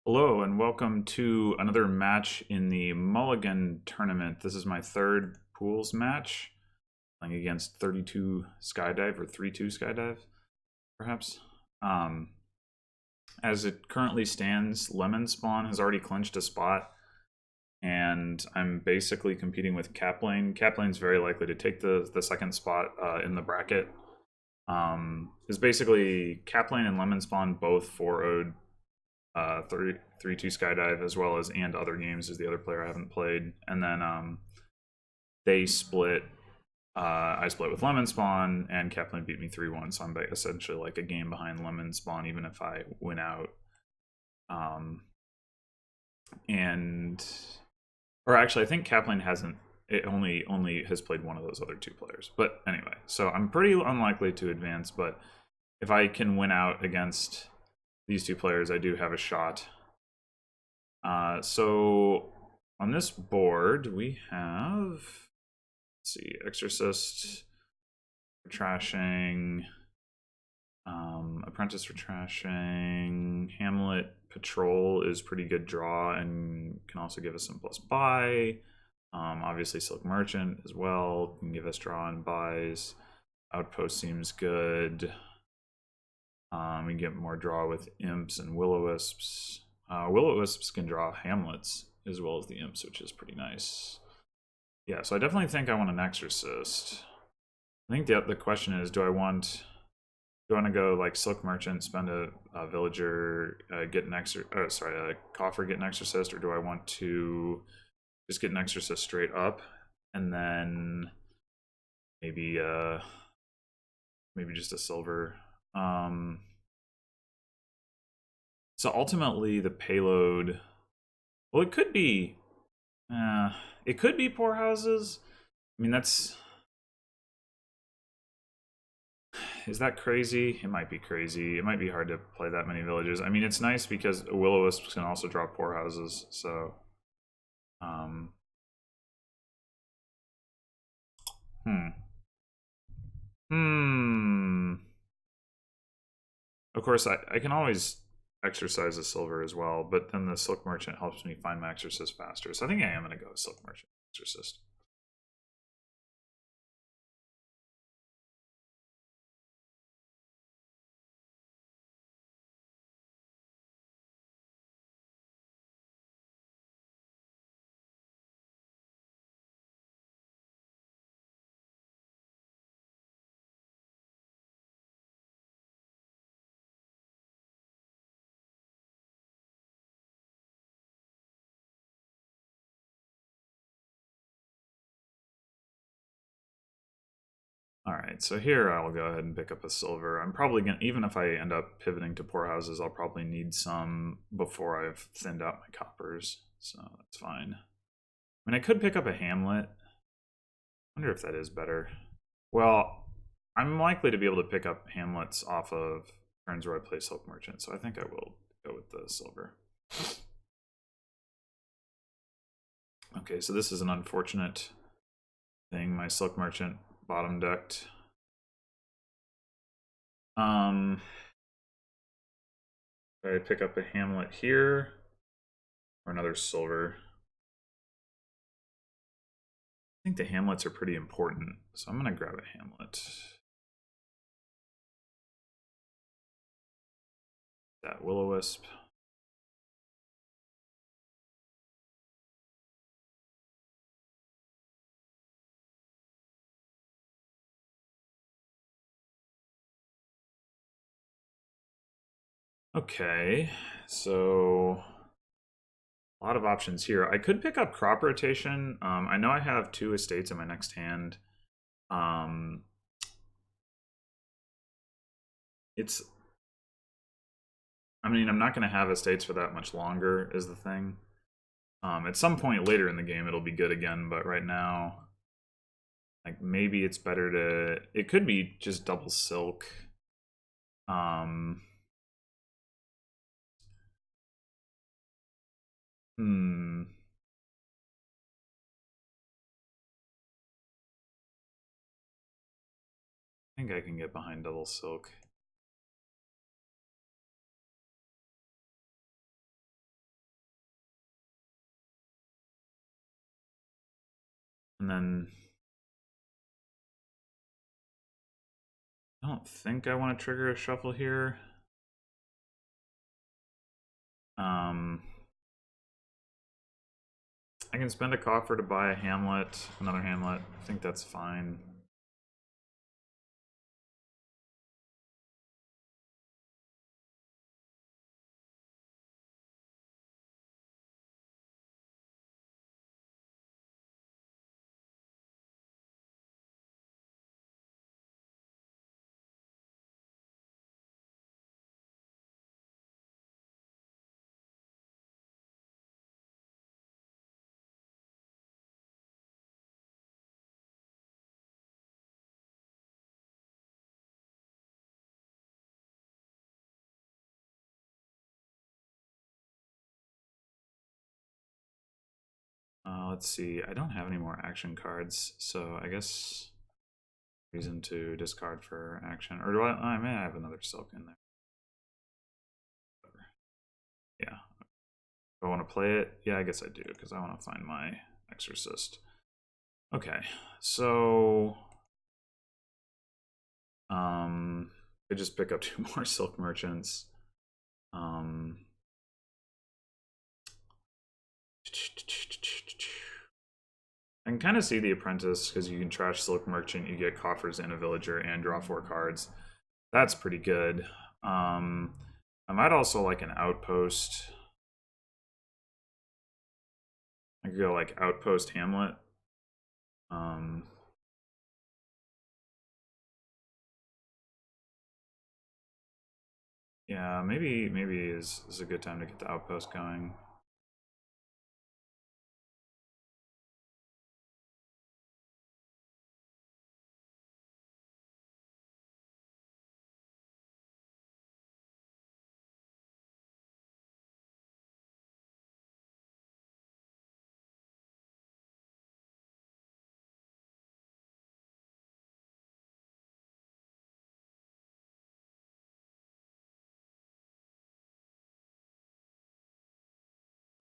Hello and welcome to another match in the Mulligan tournament. This is my third pools match, playing against 32 Skydive or 3-2 Skydive, perhaps. Um, as it currently stands, Lemon Spawn has already clinched a spot, and I'm basically competing with Caplane. Caplane's very likely to take the second spot in the bracket. Is basically Caplane and Lemon Spawn both 4-0'd 3-2 Skydive, as well as and other games is the other player I haven't played. And then they split. I split with Lemon Spawn, and Kaplan beat me 3-1. So I'm essentially like a game behind Lemon Spawn, even if I win out. And or actually, I think Kaplan hasn't. It only has played one of those other two players. But anyway, so I'm pretty unlikely to advance. But if I can win out against these two players, I do have a shot. So on this board, we have, let's see, Exorcist for trashing, Apprentice for trashing, Hamlet Patrol is pretty good draw and can also give us some plus buy. Obviously Silk Merchant as well can give us draw and buys. Outpost seems good. We get more draw with Imps and Will-O-Wisps. Will-O-Wisps can draw Hamlets as well as the Imps, which is pretty nice. Yeah, so I definitely think I want an Exorcist. I think the question is, do I want to go like Silk Merchant, spend a villager, get an a coffer, get an Exorcist, or do I want to just get an Exorcist straight up and then maybe just a silver? So ultimately, the payload. Well, it could be. It could be poorhouses. I mean, that's. Is that crazy? It might be crazy. It might be hard to play that many villages. I mean, it's nice because Will-O-Wisps can also draw poorhouses. So, hmm. Hmm. Of course, I can always exercise a silver as well, but then the Silk Merchant helps me find my Exorcist faster. So I think I am going to go with Silk Merchant Exorcist. All right, so here I'll go ahead and pick up a silver. I'm probably going to, even if I end up pivoting to poorhouses, I'll probably need some before I've thinned out my coppers, so that's fine. I mean, I could pick up a Hamlet. I wonder if that is better. Well, I'm likely to be able to pick up Hamlets off of turns where I play Silk Merchant, so I think I will go with the silver. Okay, so this is an unfortunate thing. My Silk Merchant bottom decked. I pick up a Hamlet here, or another silver. I think the Hamlets are pretty important, so I'm going to grab a Hamlet. That Will-O-Wisp. Okay, so a lot of options here. I could pick up crop rotation. I know I have 2 estates in my next hand. It's, I mean, I'm not going to have estates for that much longer is the thing. At some point later in the game, it'll be good again, but right now, like, maybe it's better to, it could be just double silk. Hmm. I think I can get behind double silk. And then I don't think I want to trigger a shuffle here. I can spend a coffer to buy a hamlet, another hamlet. I think that's fine. Let's see. I don't have any more action cards, so I guess reason to discard for action. Or do I may have another silk in there. Yeah. Do I want to play it? Yeah, I guess I do, because I want to find my exorcist. Okay, so I just pick up 2 more silk merchants. I can kind of see the apprentice because you can trash silk merchant, you get coffers and a villager, and draw 4 cards. That's pretty good. I might also like an outpost. I could go like outpost hamlet. Yeah, maybe is a good time to get the outpost going.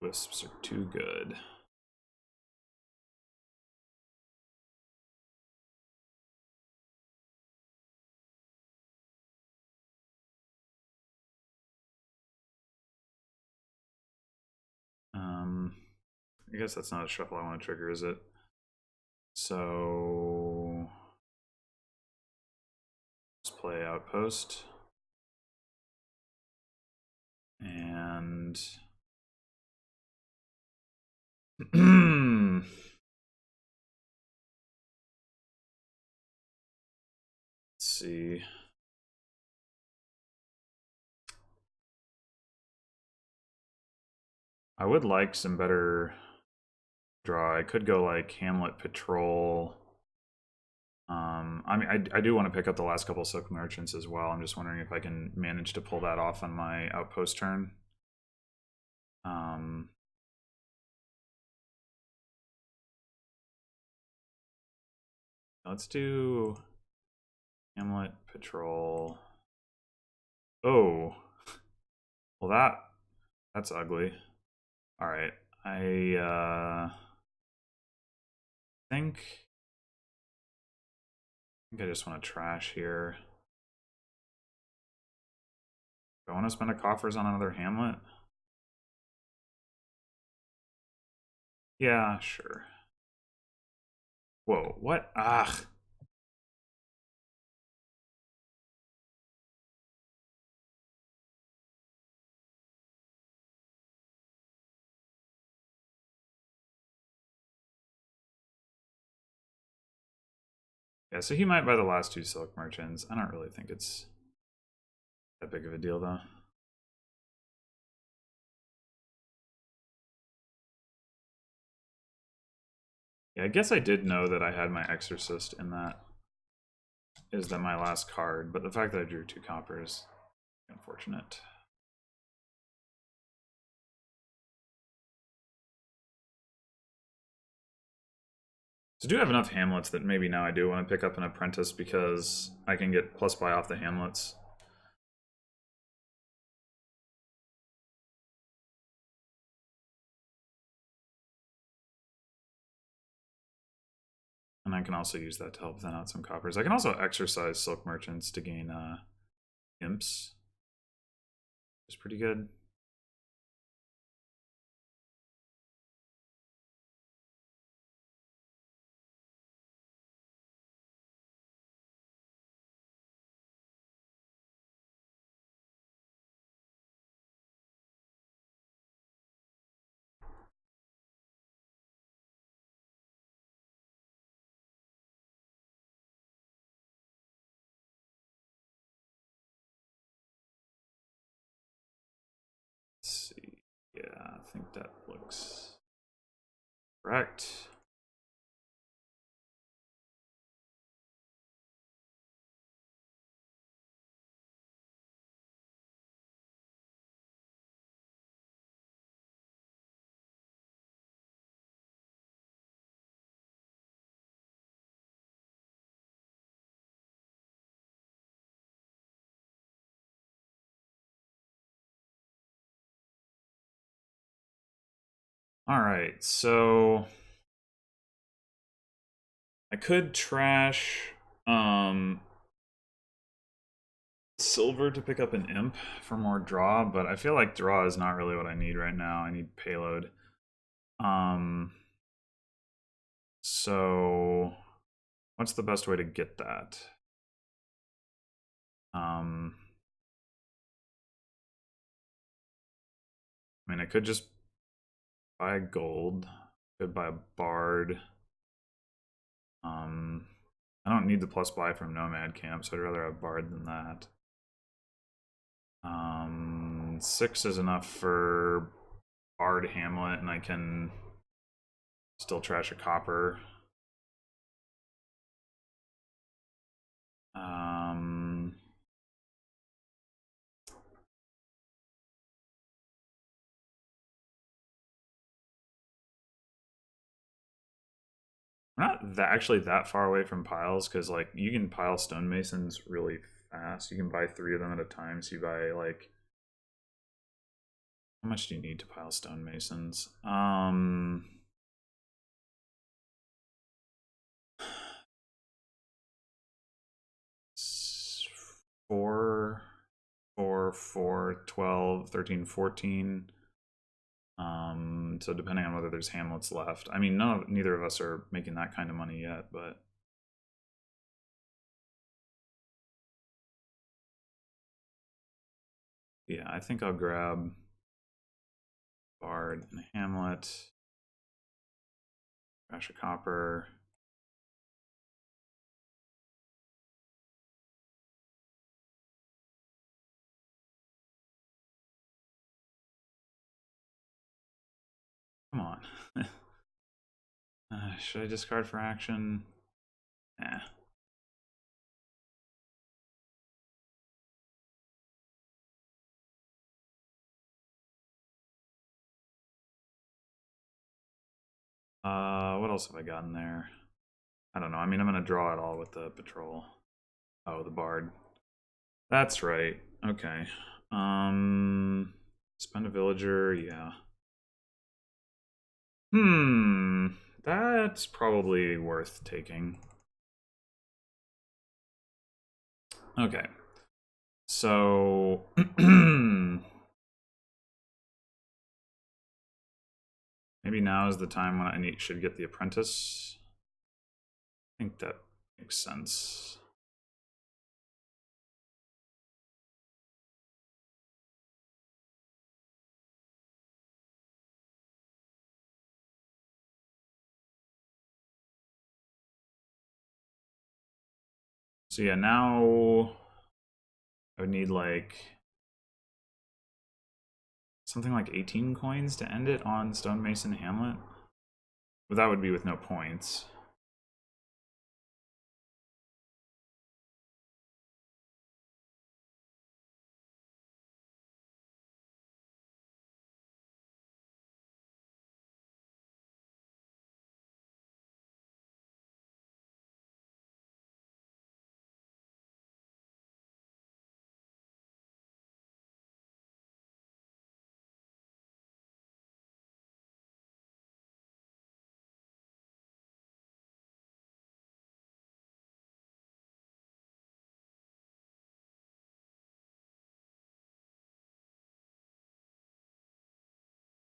Wisps are too good. I guess that's not a shuffle I want to trigger, is it? So let's play outpost. And let's see. I would like some better draw. I could go like Hamlet Patrol. I mean, I do want to pick up the last couple of silk merchants as well. I'm just wondering if I can manage to pull that off on my outpost turn. Let's do Hamlet Patrol. Oh, well that's ugly. All right, I think I just want to trash here. Do I want to spend a coffers on another Hamlet? Yeah, sure. Whoa, what? Ah. Yeah, so he might buy the last 2 silk merchants. I don't really think it's that big of a deal, though. Yeah, I guess I did know that I had my exorcist in that. Is that my last card? But the fact that I drew 2 coppers, unfortunate. So I do have enough hamlets that maybe now I do want to pick up an apprentice because I can get plus buy off the hamlets. I can also use that to help thin out some coppers. I can also exercise Silk Merchants to gain imps. It's pretty good. Let's see. Yeah, I think that looks correct. All right, so I could trash silver to pick up an imp for more draw, but I feel like draw is not really what I need right now. I need payload. So what's the best way to get that? I mean, I could just buy gold. Could buy a bard. I don't need the plus buy from Nomad Camp, so I'd rather have bard than that. 6 is enough for Bard Hamlet, and I can still trash a copper. We're not actually that far away from piles, because like you can pile stonemasons really fast. You can buy 3 of them at a time, so you buy like, how much do you need to pile stonemasons? 4, 4, 4, 12, 13, 14. So depending on whether there's hamlets left. I mean, neither of us are making that kind of money yet, but yeah, I think I'll grab Bard and Hamlet, crash a copper. Come on. Should I discard for action? Nah. What else have I got in there? I don't know. I mean, I'm gonna draw it all with the patrol. Oh, the bard. That's right. Okay. Spend a villager, yeah. That's probably worth taking. Okay. So maybe now is the time when I should get the apprentice. I think that makes sense. So yeah, now I would need like something like 18 coins to end it on Stonemason Hamlet. But that would be with no points.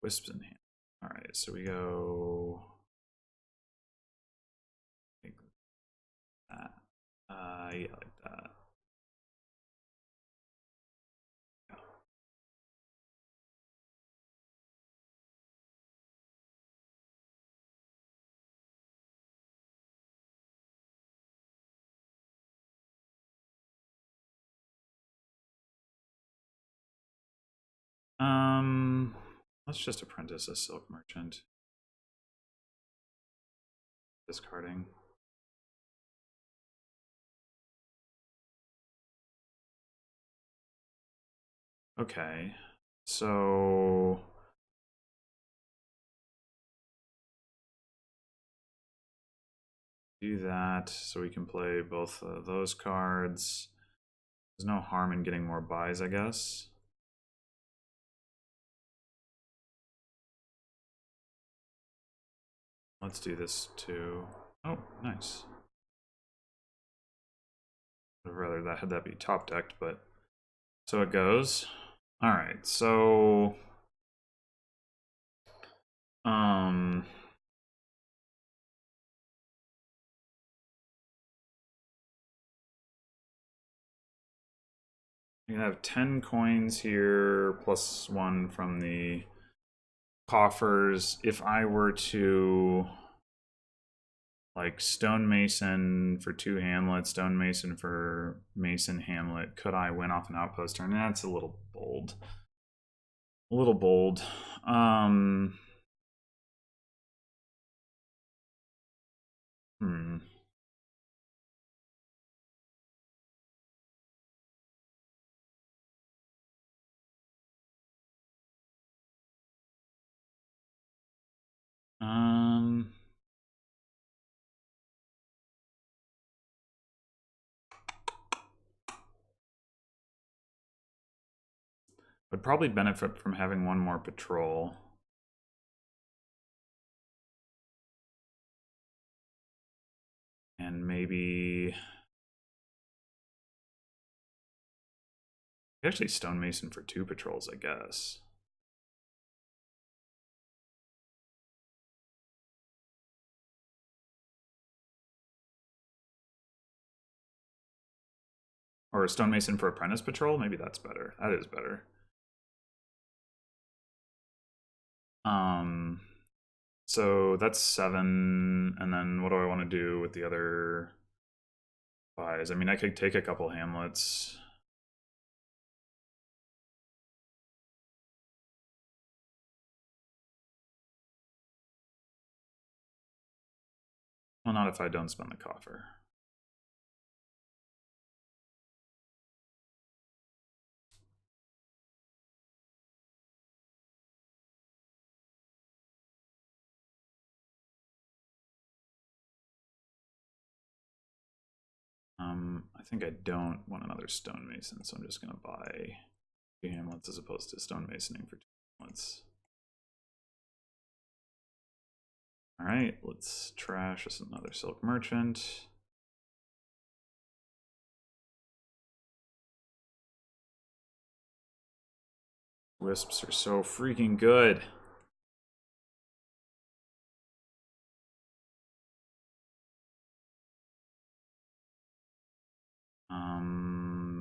Wisps in hand. All right, so we go. Like that. Yeah, like that. Let's just apprentice a silk merchant. Discarding. Okay, so do that so we can play both of those cards. There's no harm in getting more buys, I guess. Let's do this too. Oh, nice. I'd rather that had that be top decked, but so it goes. All right, so you have 10 coins here plus 1 from the coffers. If I were to like stonemason for 2 Hamlet, stonemason for Mason Hamlet, could I win off an outpost turn? That's a little bold. A little bold. Hmm. Um. Would probably benefit from having one more patrol. And maybe actually stonemason for 2 patrols, I guess. Or a stonemason for apprentice patrol, maybe that's better. That is better. So that's 7, and then what do I want to do with the other buys? I mean, I could take a couple Hamlets. Well, not if I don't spend the coffer. I think I don't want another stonemason, so I'm just gonna buy 2 Hamlets as opposed to stonemasoning for 2 Hamlets. All right, let's trash us another silk merchant. Wisps are so freaking good.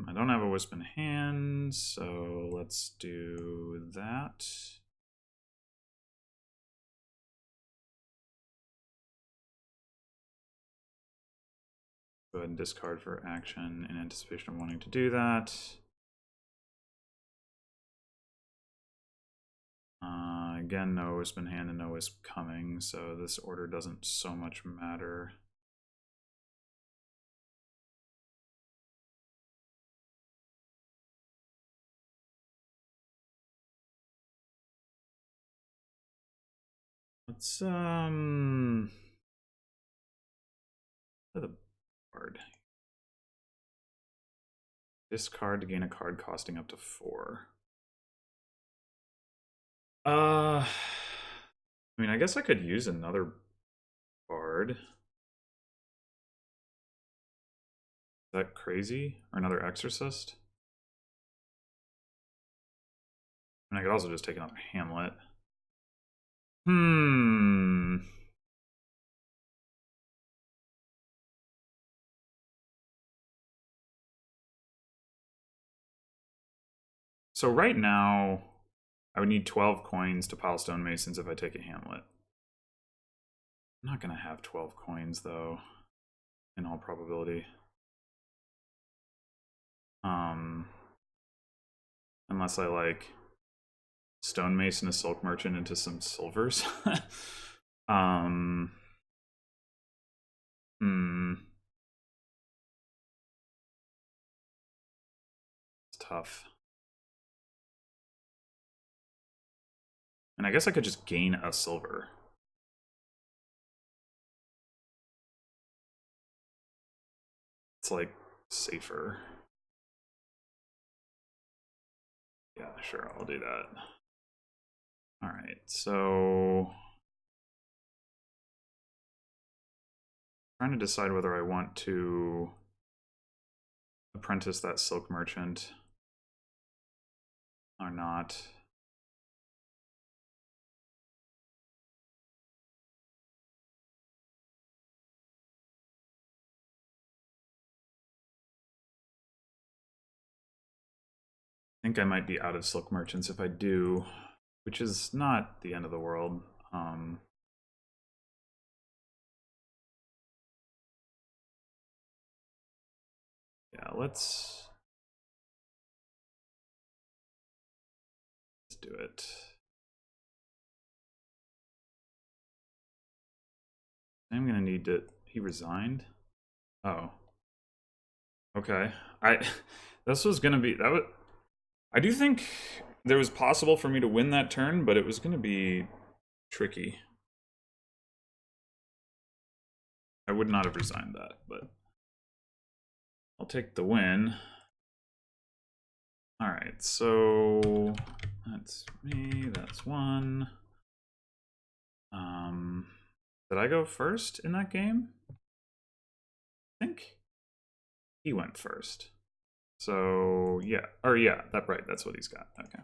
I don't have a wisp in hand, so let's do that. Go ahead and discard for action in anticipation of wanting to do that. Again, no wisp in hand and no wisp coming, so this order doesn't so much matter. Let's the board. Discard to gain a card costing up to 4. I mean, I guess I could use another bard. Is that crazy? Or another exorcist? And I could also just take another Hamlet. Hmm. So right now, I would need 12 coins to pile stonemasons if I take a hamlet. I'm not gonna have 12 coins though, in all probability. Unless I like stonemason a silk merchant into some silvers. um, hmm. It's tough. And I guess I could just gain a silver. It's like safer. Yeah, sure, I'll do that. All right, so trying to decide whether I want to apprentice that silk merchant or not. I think I might be out of silk merchants if I do, which is not the end of the world. Yeah, let's do it. I'm gonna need to. He resigned. Oh, okay. This was gonna be that. I do think there was possible for me to win that turn, but it was gonna be tricky. I would not have resigned that, but I'll take the win. All right, so that's me. That's one. Did I go first in that game? I think he went first. So yeah, or yeah, that's right. That's what he's got. Okay.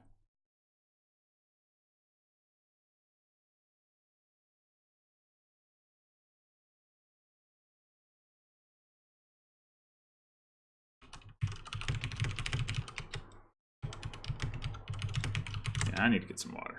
Yeah, I need to get some water.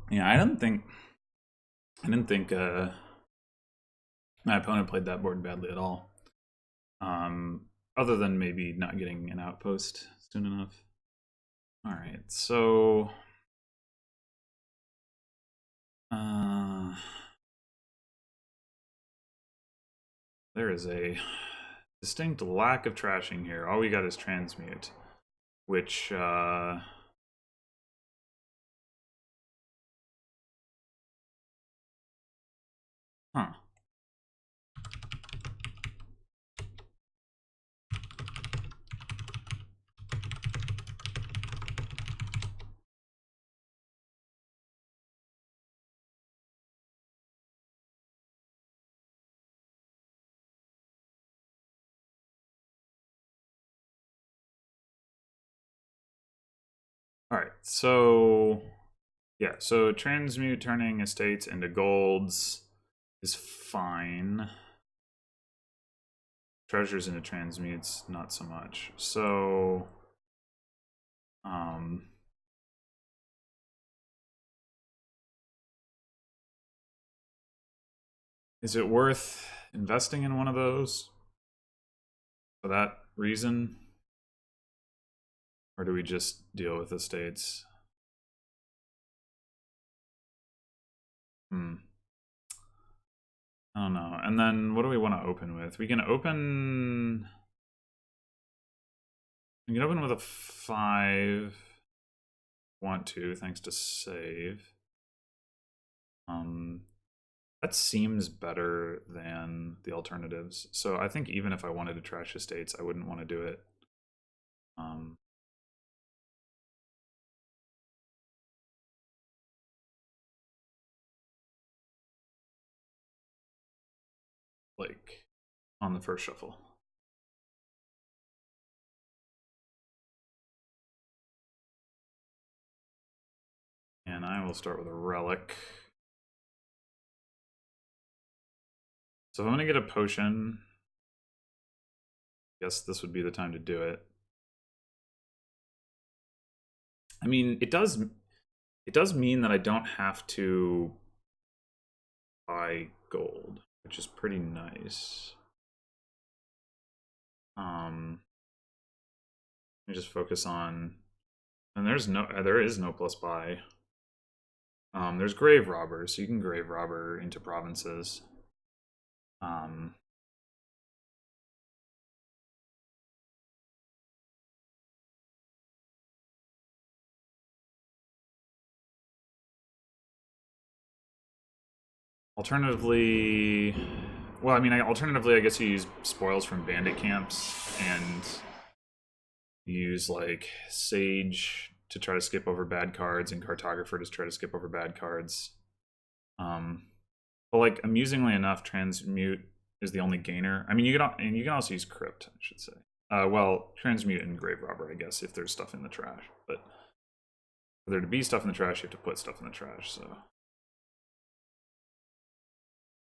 Yeah, I didn't think my opponent played that board badly at all. Other than maybe not getting an outpost soon enough. All right, so there is a distinct lack of trashing here. All we got is transmute, which huh. All right, so yeah, so transmute turning estates into golds is fine. Treasures into transmutes, not so much. So, is it worth investing in one of those for that reason? Or do we just deal with estates? I don't know. And then what do we want to open with? We can open I get open with a 5. Want to, thanks to save. That seems better than the alternatives. So I think even if I wanted to trash estates, I wouldn't want to do it. Like on the first shuffle. And I will start with a relic. So if I'm gonna get a potion, I guess this would be the time to do it. I mean, it does mean that I don't have to buy gold, which is pretty nice. Let me just focus on, and there is no plus buy. There's grave robber, so you can grave robber into provinces. Alternatively, well, I mean, alternatively, I guess you use spoils from bandit camps and use like sage to try to skip over bad cards and cartographer to try to skip over bad cards. But like amusingly enough, transmute is the only gainer. I mean, you can also use crypt, I should say. Well, transmute and grave robber, I guess, if there's stuff in the trash. But for there to be stuff in the trash, you have to put stuff in the trash. So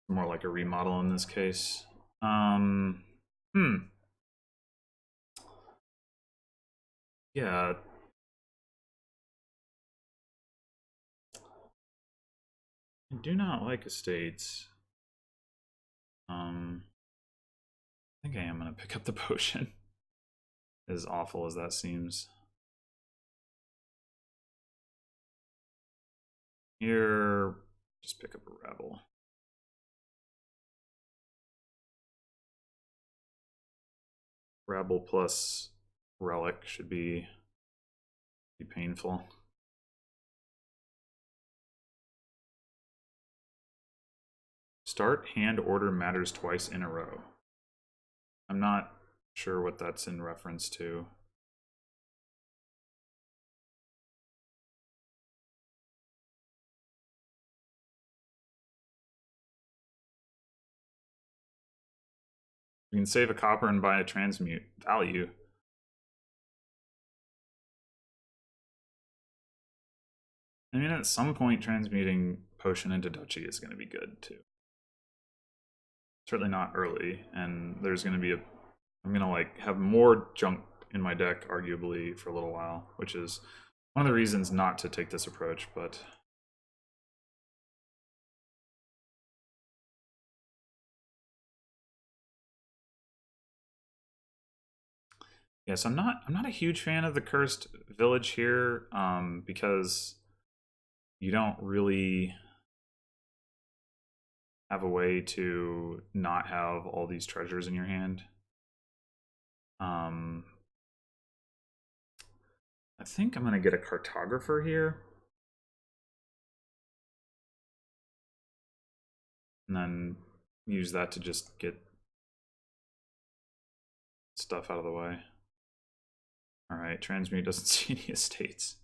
more like a remodel in this case. Yeah. I do not like estates. I think I am gonna pick up the potion. As awful as that seems. Here, just pick up a rebel. Rebel plus relic should be painful. Start hand order matters twice in a row. I'm not sure what that's in reference to. You can save a copper and buy a transmute value. I mean, at some point, transmuting potion into duchy is going to be good too. Certainly not early, and there's going to be I'm going to like have more junk in my deck, arguably, for a little while, which is one of the reasons not to take this approach, but yes, I'm not a huge fan of the cursed village here, because you don't really have a way to not have all these treasures in your hand. I think I'm gonna get a cartographer here. And then use that to just get stuff out of the way. Alright, transmute doesn't see any estates.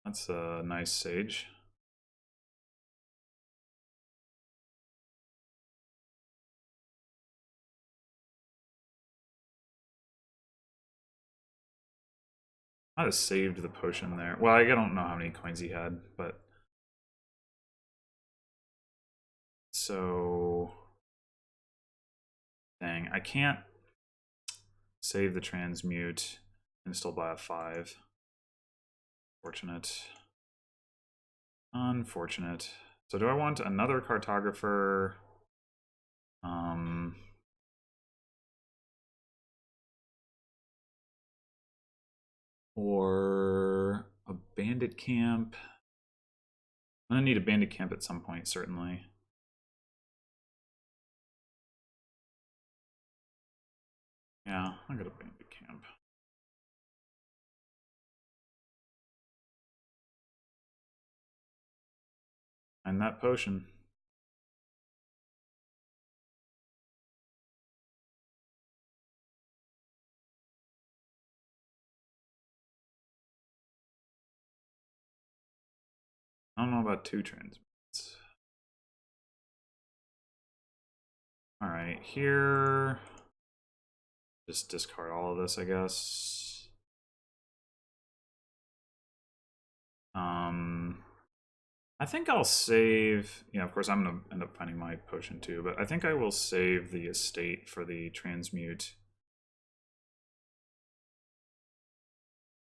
That's a nice sage. I might have saved the potion there. Well, I don't know how many coins he had, but so dang, I can't save the transmute and still buy a 5. Fortunate. Unfortunate. So do I want another cartographer? Or a bandit camp? I'm gonna need a bandit camp at some point, certainly. Yeah, I got a bandit camp. And that potion. I don't know about 2 transmutes. Alright, here. Just discard all of this, I guess. I think I'll save. Yeah, of course, I'm going to end up finding my potion too, but I think I will save the estate for the transmute.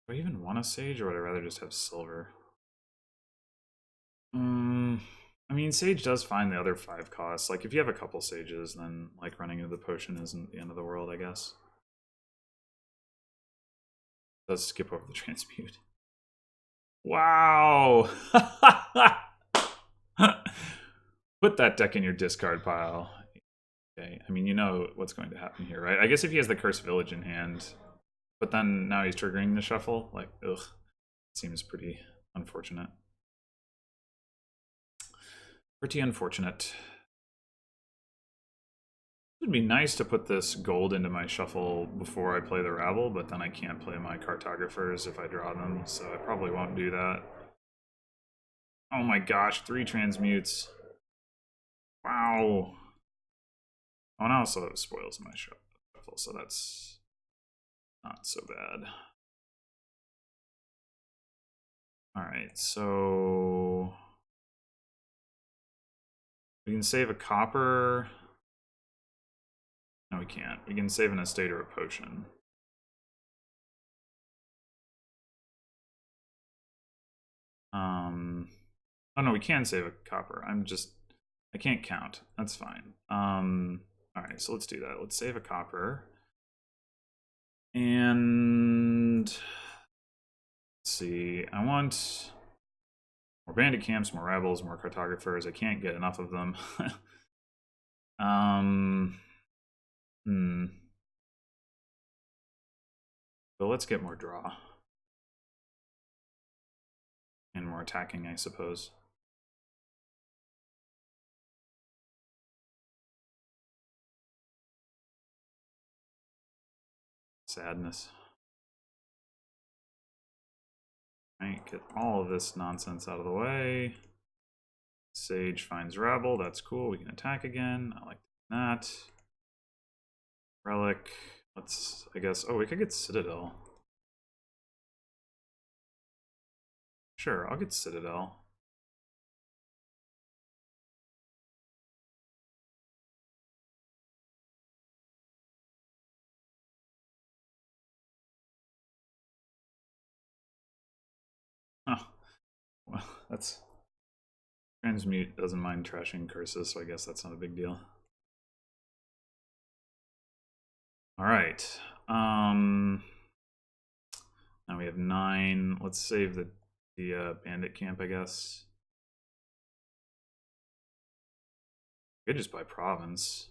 Do I even want a sage, or would I rather just have silver? I mean, sage does find the other 5 costs. Like, if you have a couple sages, then like running into the potion isn't the end of the world, I guess. It does skip over the transmute. Wow! Put that deck in your discard pile. Okay, I mean, you know what's going to happen here, right? I guess if he has the Cursed Village in hand, but then now he's triggering the shuffle, like, ugh. Seems pretty unfortunate. Pretty unfortunate. It would be nice to put this gold into my shuffle before I play the Rabble, but then I can't play my Cartographers if I draw them, so I probably won't do that. Oh my gosh, 3 transmutes. Wow. Oh, and I also have spoils in my shuffle, so that's not so bad. Alright, so we can save a copper. No, we can't. We can save an estate or a potion. Oh no, we can save a copper. I can't count. That's fine. Alright, so let's do that. Let's save a copper. And let's see. I want more bandit camps, more rebels, more cartographers. I can't get enough of them. So let's get more draw. And more attacking, I suppose. Sadness. Right, get all of this nonsense out of the way. Sage finds Rabble, that's cool. We can attack again. I like that. Relic. Let's, I guess, oh, we could get Citadel. Sure, I'll get Citadel. Oh, well, that's... Transmute doesn't mind trashing curses, so I guess that's not a big deal. Alright. Now we have 9. Let's save the bandit camp, I guess. We could just buy province.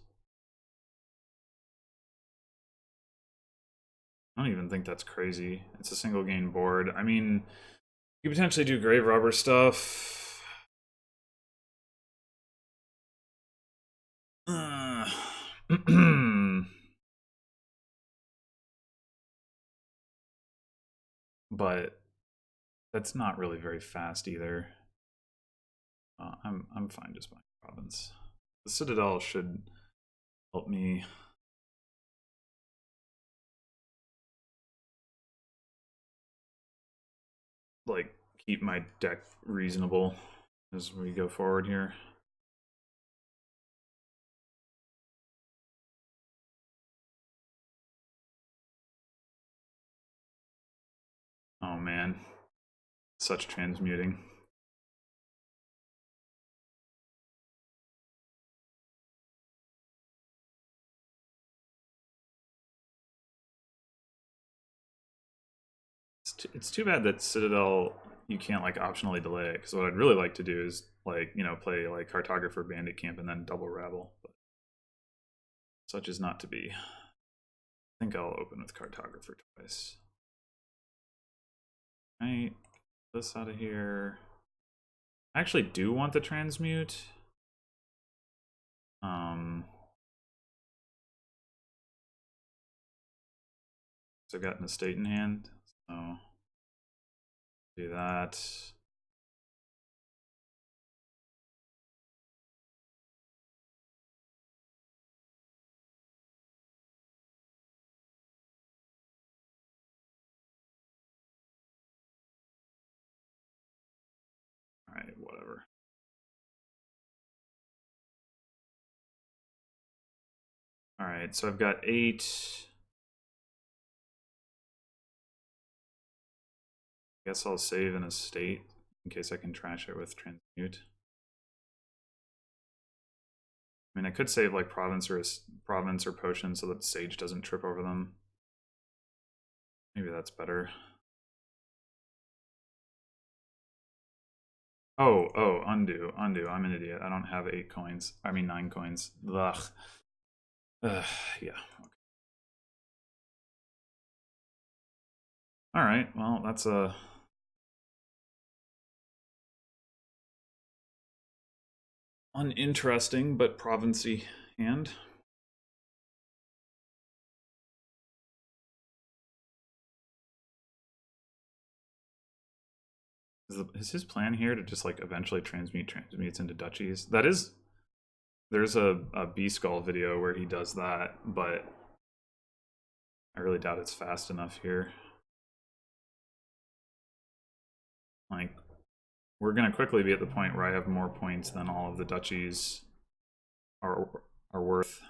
I don't even think that's crazy. It's a single gain board. I mean, you could potentially do grave robber stuff. But that's not really very fast either. I'm fine just buying province. The Citadel should help me. Like, keep my deck reasonable as we go forward here. Oh man, such transmuting. It's too bad that Citadel, you can't like optionally delay it, because what I'd really like to do is like, you know, play like Cartographer, Bandit Camp, and then double Rabble. But such is not to be. I think I'll open with Cartographer twice. Right, this out of here. I actually do want the transmute. So I've got an estate in hand, so do that. All right, whatever. All right, so I've got 8. I guess I'll save an estate in case I can trash it with transmute. I mean, I could save like province or potion so that sage doesn't trip over them. Maybe that's better. Oh, undo. I'm an idiot. I don't have 8 coins. I mean 9 coins. Ugh. Yeah. Okay. All right. Well, that's a uninteresting but provincy hand. Is his plan here to just like eventually transmutes into duchies? That is, there's a B Skull video where he does that, but I really doubt it's fast enough here. Like, we're gonna quickly be at the point where I have more points than all of the duchies are worth.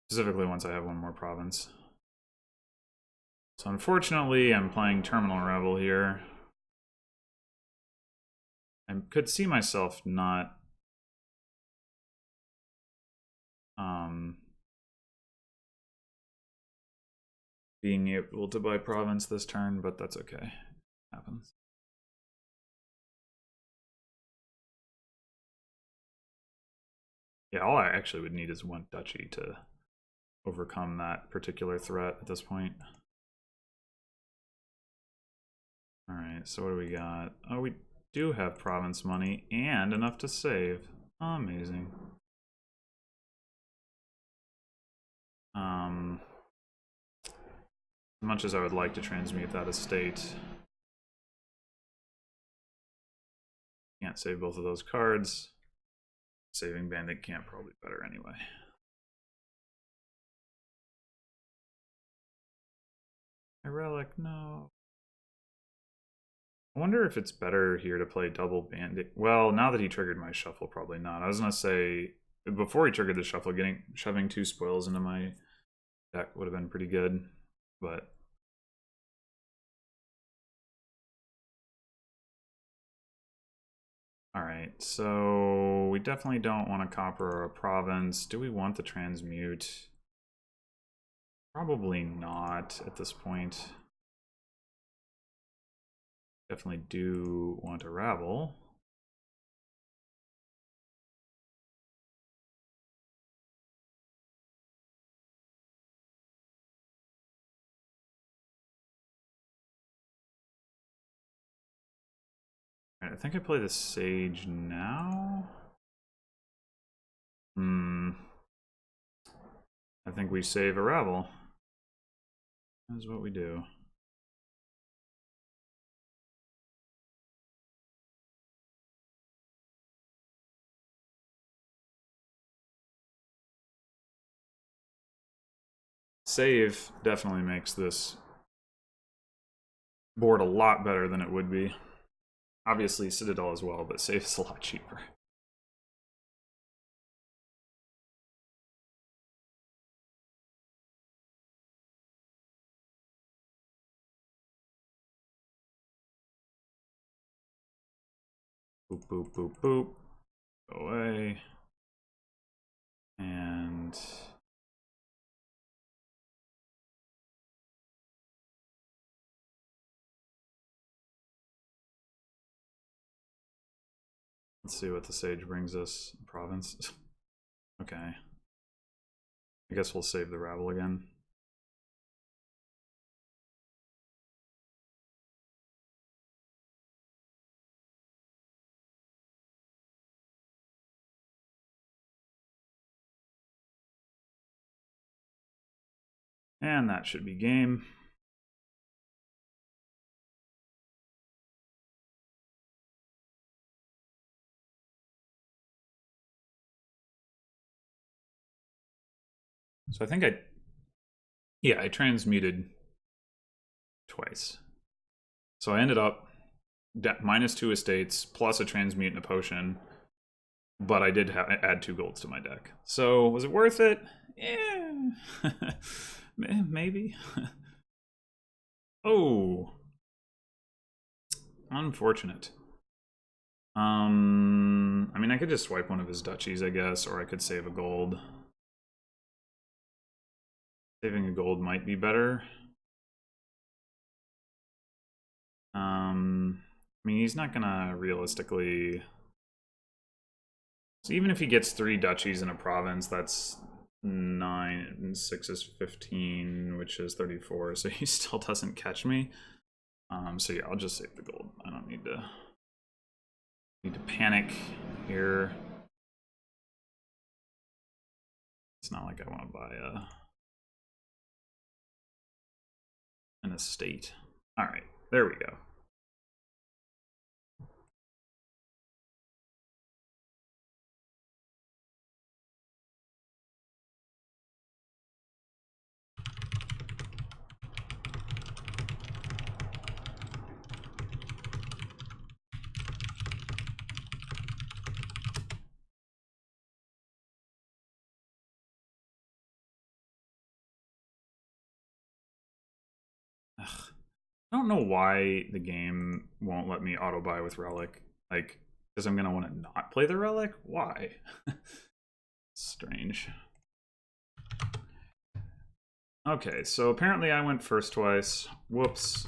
Specifically once I have one more province. So unfortunately, I'm playing Terminal Rebel here. I could see myself not being able to buy province this turn, but that's okay. It happens. Yeah, all I actually would need is one duchy to overcome that particular threat at this point. All right, so what do we got? Oh, we do have province money and enough to save. Amazing. As much as I would like to transmute that estate, can't save both of those cards. Saving Bandit Camp probably better anyway. A relic, no. I wonder if it's better here to play double Bandit. Well, now that he triggered my shuffle, probably not. I was gonna say before he triggered the shuffle, shoving 2 spoils into my deck would have been pretty good, but all right. So we definitely don't want a copper or a province. Do we want the transmute? Probably not at this point. Definitely do want a rabble. All right, I think I play the sage now. I think we save a rabble. That's what we do. Save definitely makes this board a lot better than it would be. Obviously Citadel as well, but save is a lot cheaper. Boop, boop, boop, boop. Go away. And let's see what the Sage brings us. Province. Okay. I guess we'll save the Rabble again. And that should be game. So I think I transmuted twice. So I ended up -2 estates plus a transmute and a potion, but I did add 2 golds to my deck. So was it worth it? Yeah, maybe. Oh, unfortunate. I mean, I could just swipe one of his duchies, I guess, or I could save a gold. Saving a gold might be better. I mean, he's not gonna realistically. So even if he gets 3 duchies in a province, that's 9 and 6 is 15, which is 34. So he still doesn't catch me. So yeah, I'll just save the gold. I don't need to panic here. It's not like I want to buy an estate. All right, there we go. Ugh. I don't know why the game won't let me auto buy with Relic. Like, because I'm gonna want to not play the Relic? Why? Strange. Okay, so apparently I went first twice. Whoops.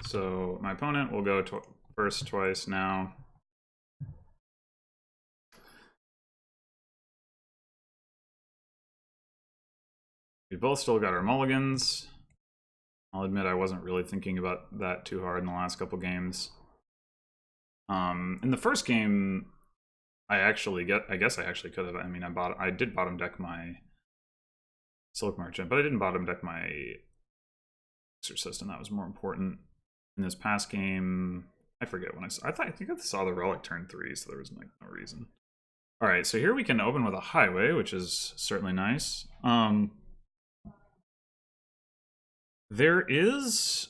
So my opponent will go first twice now. We both still got our mulligans. I'll admit I wasn't really thinking about that too hard in the last couple games. In the first game, I guess I actually could have. I mean, I did bottom deck my Silk Merchant, but I didn't bottom deck my Exorcist, and that was more important. In this past game, I forget when I think I saw the Relic turn 3, so there was like no reason. All right, so here we can open with a Highway, which is certainly nice. There's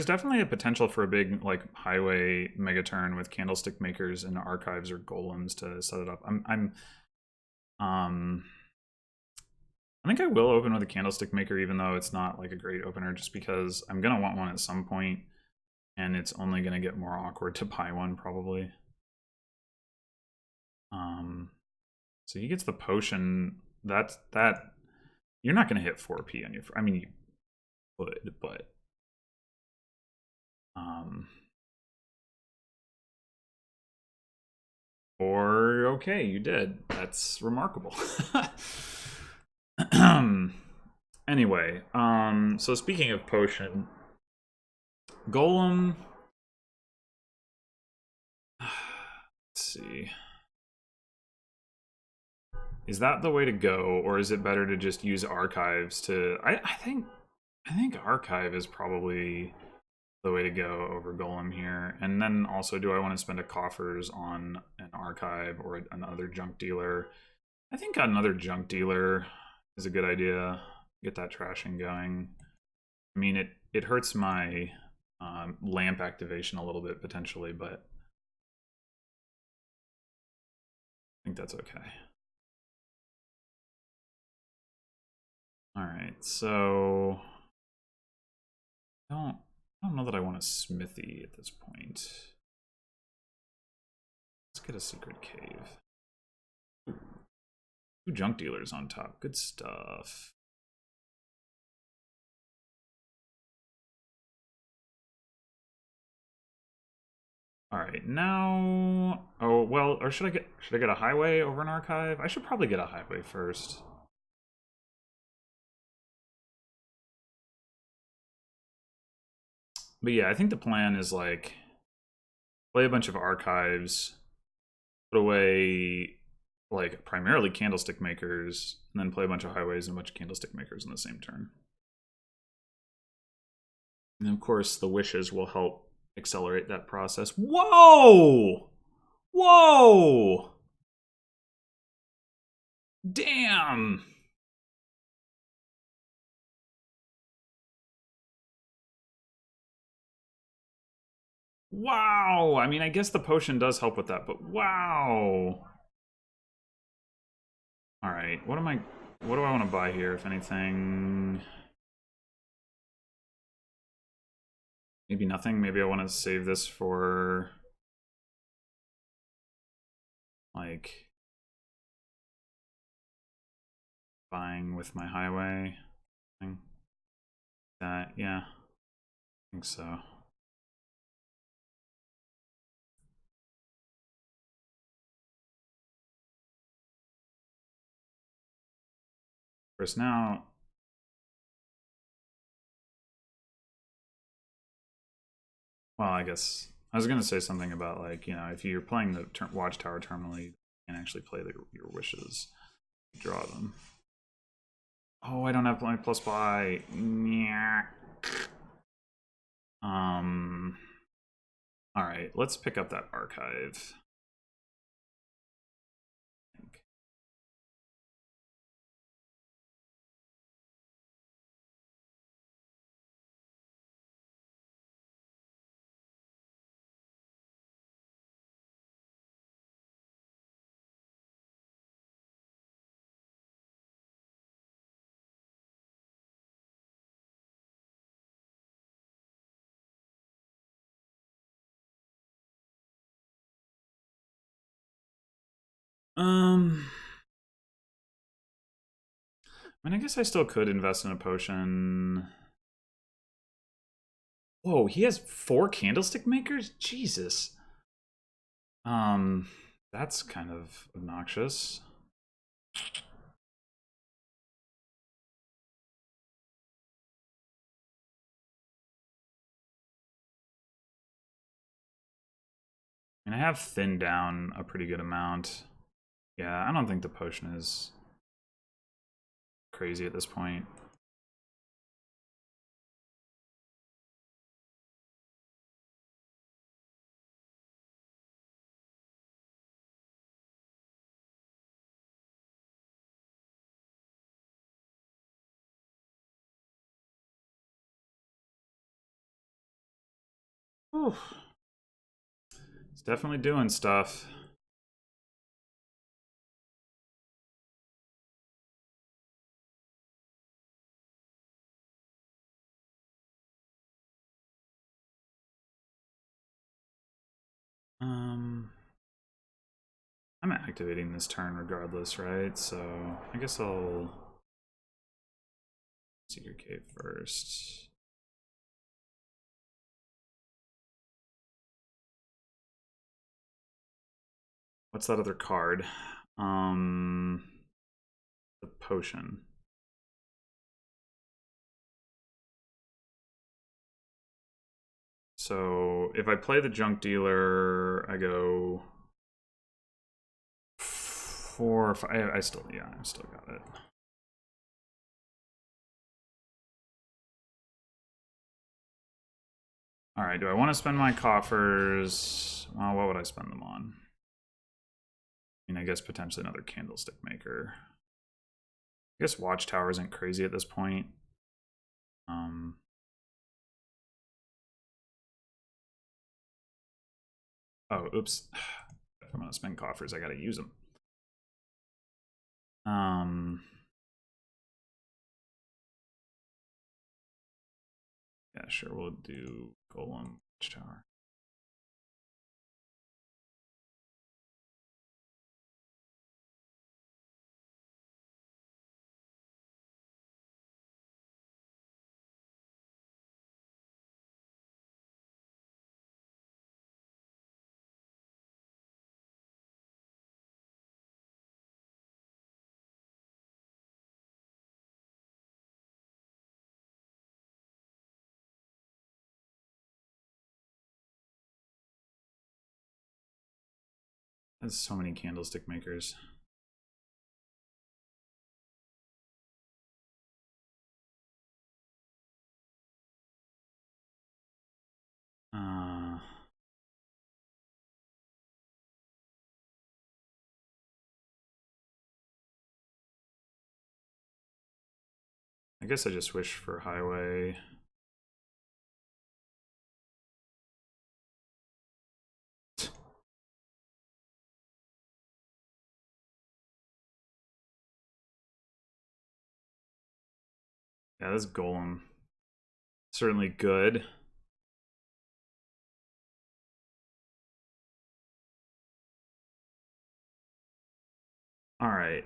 definitely a potential for a big like Highway mega turn with Candlestick Makers and Archives or Golems to set it up. I think I will open with a Candlestick Maker, even though it's not like a great opener, just because I'm gonna want one at some point, and it's only gonna get more awkward to buy one probably. So he gets the potion. That you're not gonna hit 4P on your. I mean, you would, but or okay, you did. That's remarkable. Anyway, so speaking of potion, Golem. Let's see. Is that the way to go, or is it better to just use archives to? I think archive is probably the way to go over Golem here. And then also, do I want to spend a coffers on an archive or another junk dealer? I think another junk dealer is a good idea. Get that trashing going. I mean, it hurts my lamp activation a little bit potentially, but I think that's okay. All right, so I don't know that I want a smithy at this point. Let's get a secret cave. Two junk dealers on top. Good stuff. All right, now. Oh well, or should I get a highway over an archive? I should probably get a highway first. But yeah, I think the plan is like play a bunch of archives, put away like primarily candlestick makers, and then play a bunch of highways and a bunch of candlestick makers in the same turn. And of course, the wishes will help accelerate that process. Whoa! Whoa! Damn! Wow! I mean, I guess the potion does help with that, but wow! Alright, what do I want to buy here, if anything? Maybe nothing. Maybe I want to save this for like buying with my highway thing. That, yeah, I think so. Whereas now, well, I guess I was gonna say something about like, you know, if you're playing the Watchtower terminal, you can actually play your wishes, draw them. Oh, I don't have my plus buy. Yeah. All right, let's pick up that archive. I mean, I guess I still could invest in a potion. Whoa, he has 4 candlestick makers? Jesus. That's kind of obnoxious. And I have thinned down a pretty good amount. Yeah, I don't think the potion is crazy at this point. Whew. It's definitely doing stuff. I'm activating this turn regardless, right? So I guess I'll Secret Cave first. What's that other card? The potion. So if I play the junk dealer, I go 4 or 5. I still, yeah, I still got it. All right, do I want to spend my coffers? Well, what would I spend them on? I mean, I guess potentially another candlestick maker. I guess Watchtower isn't crazy at this point. Oh, oops. If I'm gonna spend coffers, I gotta use them. Yeah, sure, we'll do Golem Watchtower. There's so many candlestick makers. I guess I just wish for highway. Yeah, this golem. Certainly good. All right.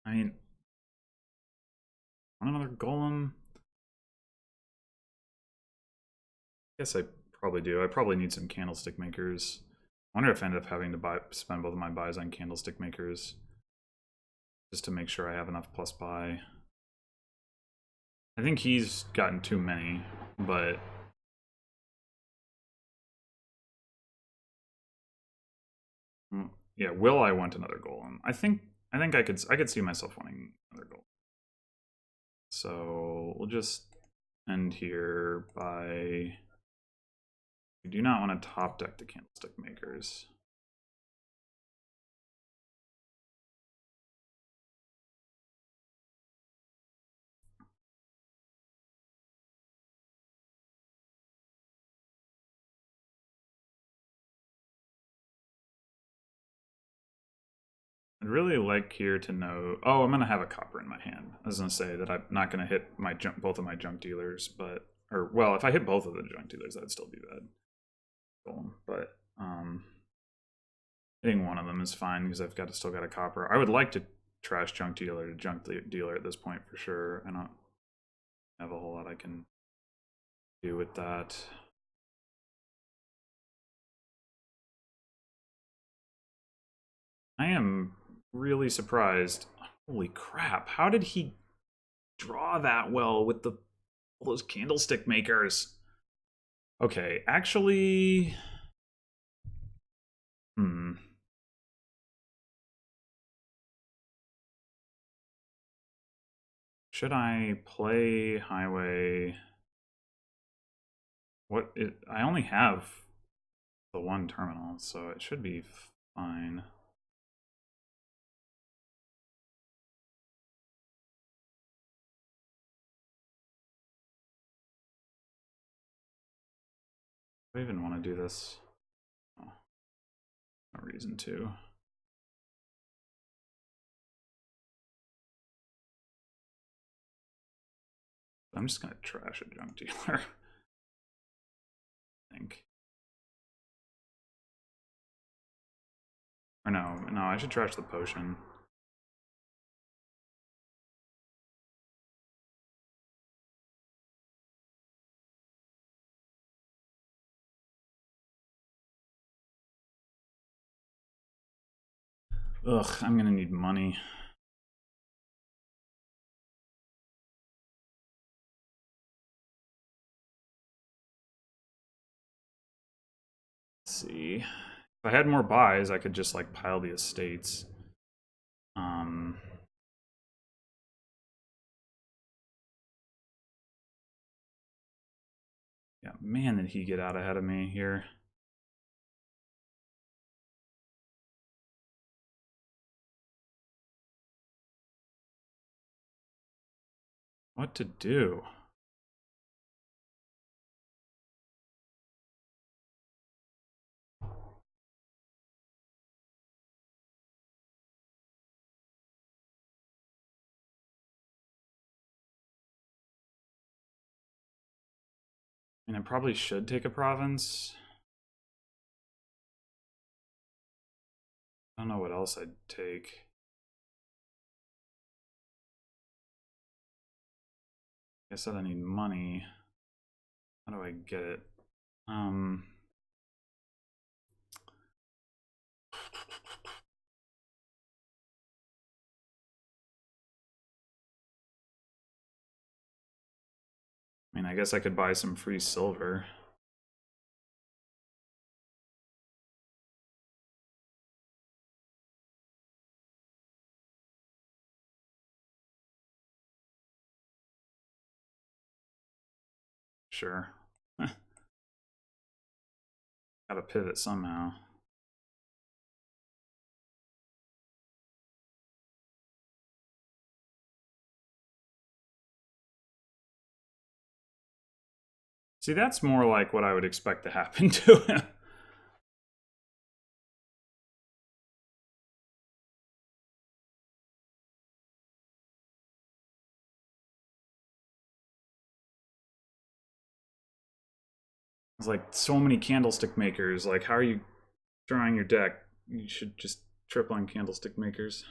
I mean, want another golem? Guess I probably do. I probably need some candlestick makers. I wonder if I end up having to spend both of my buys on candlestick makers just to make sure I have enough plus buy. I think he's gotten too many, but yeah, will I want another golem? I think I could see myself wanting another golem. So we'll just end here by, we do not want to top deck the candlestick makers. I'd really like here to know. Oh, I'm gonna have a copper in my hand. I was gonna say that I'm not gonna hit my both of my junk dealers, but well, if I hit both of the junk dealers, that'd still be bad. But hitting one of them is fine because I've still got a copper. I would like to trash junk dealer to junk dealer at this point for sure. I don't have a whole lot I can do with that. I am really surprised. Holy crap! How did he draw that well with all those candlestick makers? Okay, actually, should I play highway? I only have the one terminal, so it should be fine. Do I even want to do this? Oh, no reason to. I'm just gonna trash a junk dealer. I think. Or no, I should trash the potion. Ugh, I'm gonna need money. Let's see. If I had more buys, I could just like pile the estates. Yeah, man, did he get out ahead of me here? What to do? I mean, I probably should take a province. I don't know what else I'd take. I said I need money. How do I get it? I mean, I guess I could buy some free silver. Sure. Gotta pivot somehow. See, that's more like what I would expect to happen to him. It's like so many candlestick makers. Like, how are you drawing your deck? You should just tripling candlestick makers.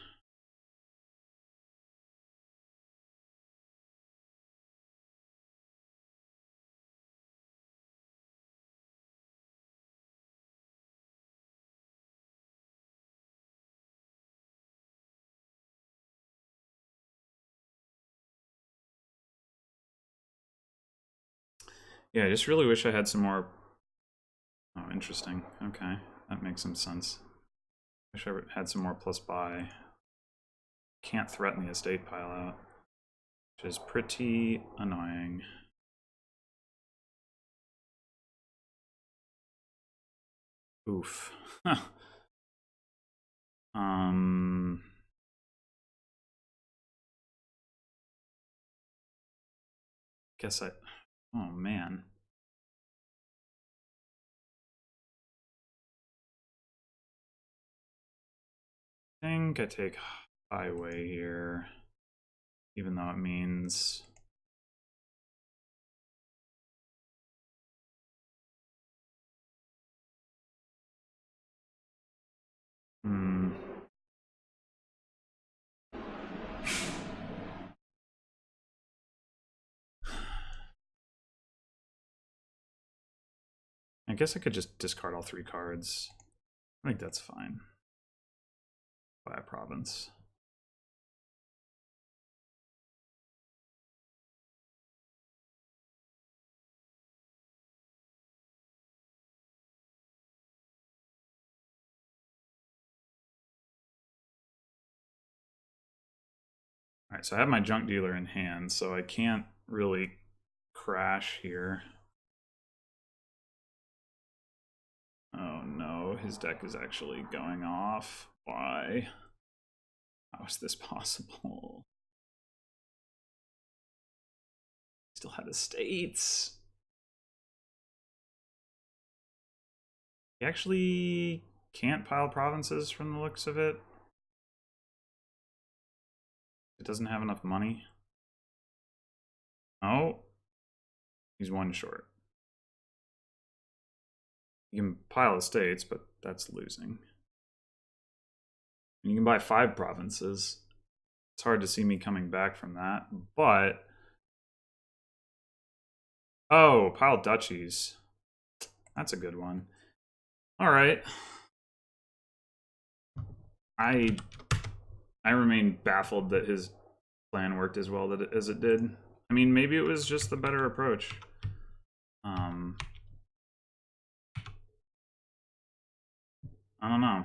Yeah, I just really wish I had some more. Oh, interesting. Okay, that makes some sense. Wish I had some more plus buy. Can't threaten the estate pile out, which is pretty annoying. Oof. Guess I. Oh man. I think I take highway here, even though it means. Hmm. I guess I could just discard all 3 cards. I think that's fine. Buy a province. Alright, so I have my junk dealer in hand, so I can't really crash here. Oh no, his deck is actually going off. Why? How is this possible? Still had estates. He actually can't pile provinces from the looks of it. It doesn't have enough money. Oh, he's 1 short. You can pile estates, but that's losing. And you can buy 5 provinces. It's hard to see me coming back from that, but... Oh, pile duchies. That's a good one. Alright. I remain baffled that his plan worked as well as it did. I mean, maybe it was just the better approach. I don't know.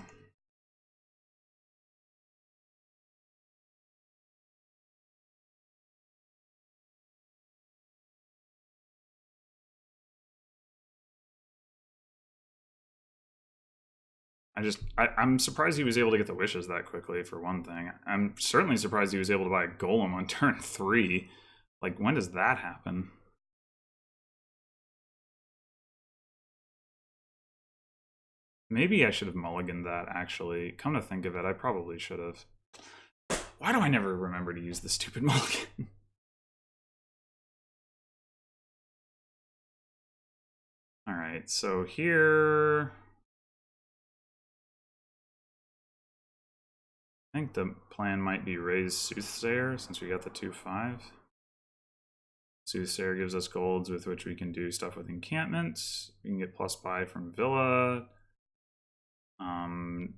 I'm surprised he was able to get the wishes that quickly, for one thing. I'm certainly surprised he was able to buy a golem on turn 3. Like, when does that happen? Maybe I should have mulliganed that, actually. Come to think of it, I probably should have. Why do I never remember to use the stupid mulligan? Alright, so here... I think the plan might be raise Soothsayer, since we got the 2/5. Soothsayer gives us golds with which we can do stuff with encampments. We can get plus buy from Villa.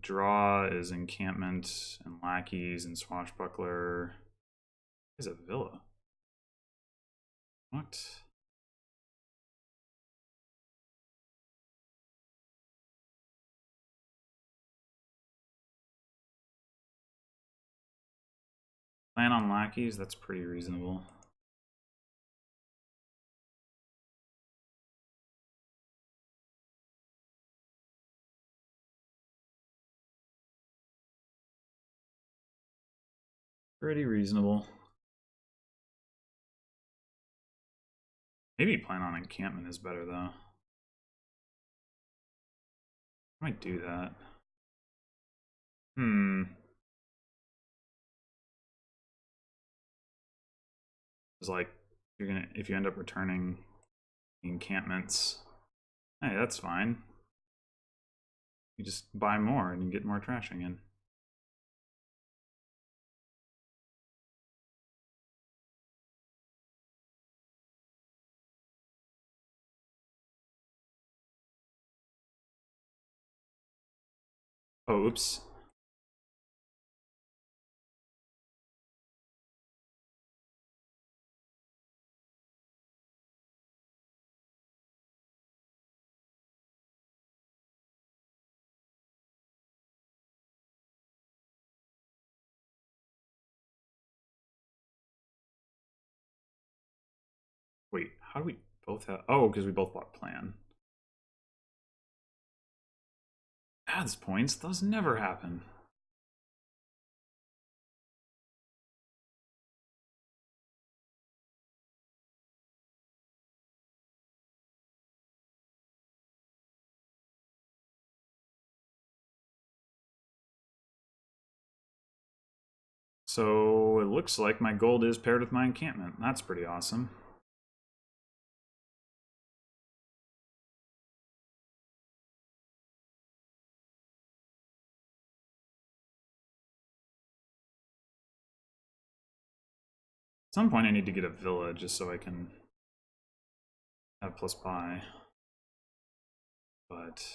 Draw is encampment and lackeys and swashbuckler. Is a Villa. What? Plan on lackeys, that's pretty reasonable. Pretty reasonable. Maybe plan on encampment is better though. I might do that. It's like if you end up returning encampments, hey, that's fine. You just buy more and you get more trashing in. Oh, oops. Wait, how do we both have... Oh, because we both bought plan. Adds points? Those never happen. So it looks like my gold is paired with my encampment. That's pretty awesome. At some point I need to get a villa just so I can have plus buy. But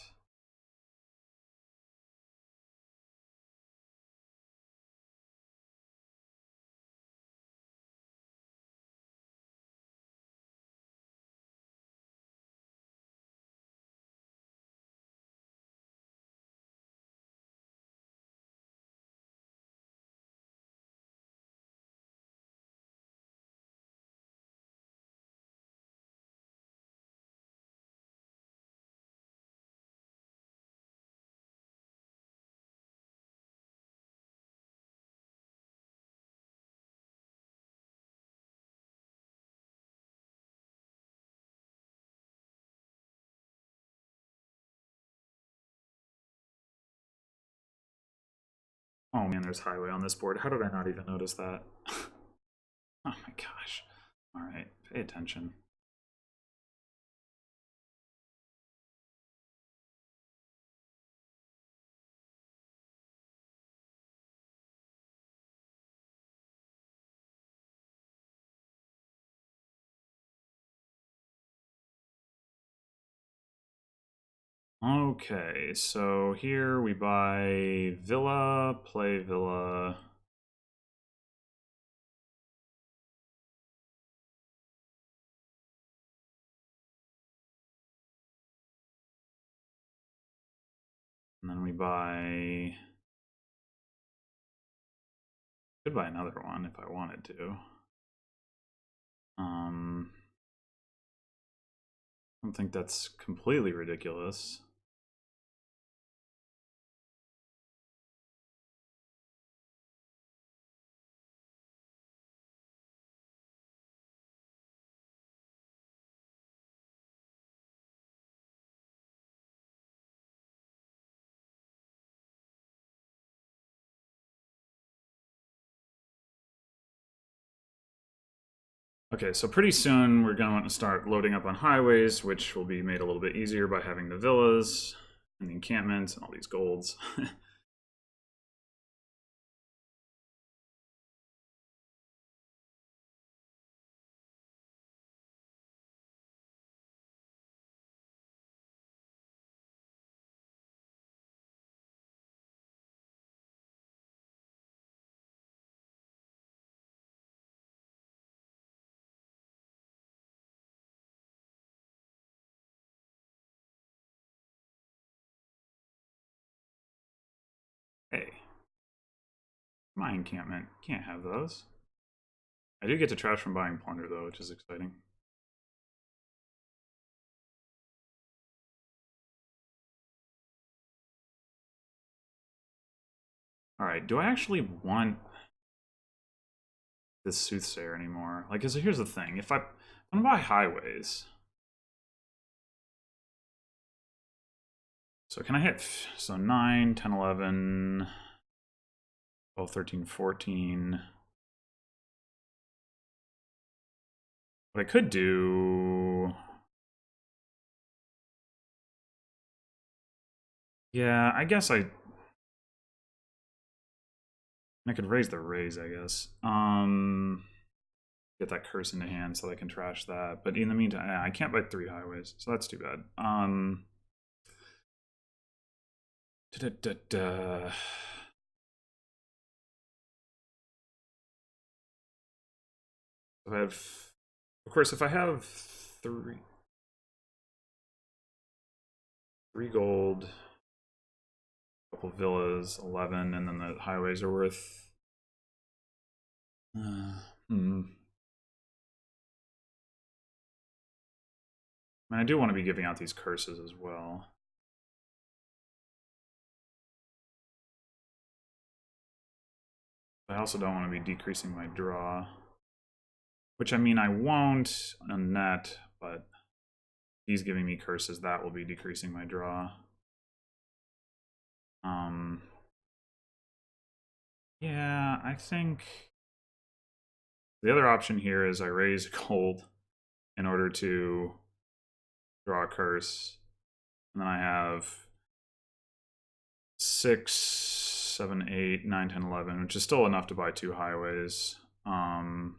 oh man, there's highway on this board. How did I not even notice that? Oh my gosh. Alright, pay attention. Okay, so here we buy villa, play villa. And then we buy... Could buy another one if I wanted to. I don't think that's completely ridiculous. Okay, so pretty soon we're going to start loading up on highways, which will be made a little bit easier by having the villas and the encampments and all these golds. Hey, my encampment. Can't have those. I do get to trash from buying plunder though, which is exciting. Alright, do I actually want this Soothsayer anymore? Like, here's the thing. If I'm gonna buy highways. So can I hit, so 9, 10, 11, 12, 13, 14. What I could do... Yeah, I guess I could raise the raise, I guess. Get that curse into hand so I can trash that. But in the meantime, I can't buy 3 highways, so that's too bad. If I have, of course, if I have three gold, couple villas, 11, and then the highways are worth. I mean, I do want to be giving out these curses as well. I also don't want to be decreasing my draw. Which, I mean, I won't on net, but he's giving me curses. That will be decreasing my draw. Yeah, I think the other option here is I raise gold in order to draw a curse. And then I have 6, 7, 8, 9, 10, 11, which is still enough to buy 2 highways. Oh,